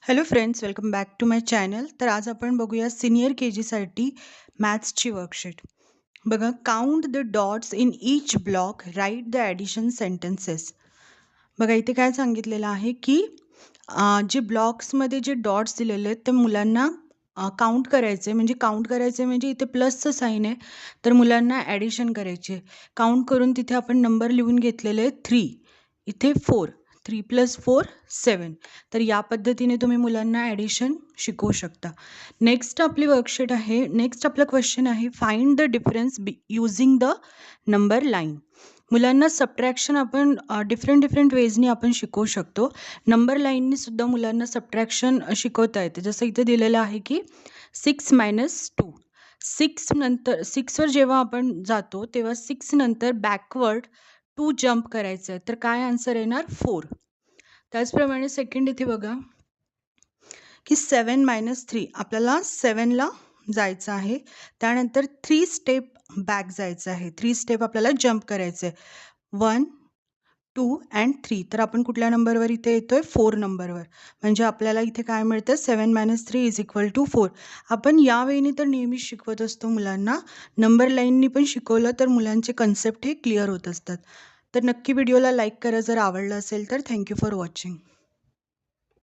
Hello friends, welcome back to my channel. तर आज आपण बघूया सीनियर के जीसाठी मॅथ्सची वर्कशीट. बघा, count the dots in each block, write the addition sentences. बघा, इथे काय सांगितलेलं आहे की जे ब्लॉक्समध्ये जे डॉट्स दिलेले आहेत ते मुलांना काउंट करायचे. म्हणजे काउंट करायचे म्हणजे इथे प्लसचं साईन आहे, तर मुलांना ॲडिशन करायचे. काउंट करून तिथे आपण नंबर लिहून घेतलेले आहेत 3, इथे 4. 3 + 4 7. तर या पद्धतीने तुम्ही मुलांना ॲडिशन शिकवू शकता. नेक्स्ट आपली वर्कशीट आहे. नेक्स्ट आपला क्वेश्चन आहे, find the difference using the number line. मुलांना सबट्रॅक्शन आपण डिफरंट वेजनी आपण शिकवू शकतो. नंबर लाईननी सुद्धा मुलांना सबट्रॅक्शन शिकवता येते. जसं इथे दिलेलं आहे की 6 - 2. 6 नंतर 6वर जेव्हा आपण जातो तेव्हा 6 नंतर बॅकवर्ड 2 जंप करायचं आहे. तर काय आन्सर येणार? 4. त्याचप्रमाणे सेकंड इथे बघा की 7 - 3. आपल्याला 7ला जायचं आहे. त्यानंतर 3 स्टेप बॅक जायचं आहे. 3 स्टेप आपल्याला जंप करायचं आहे. 1, 2 अँड 3. तर आपण कुठल्या नंबरवर इथे येतोय? 4 नंबरवर. म्हणजे आपल्याला इथे काय मिळतं? 7 - 3 = 4. आपण या वेळी तर नेहमीच शिकवत असतो मुलांना. नंबर लाईननी पण शिकवलं तर मुलांचे कन्सेप्ट हे क्लिअर होत असतात. तर नक्की व्हिडिओला लाईक करा जर आवडलं असेल तर. Thank you for watching.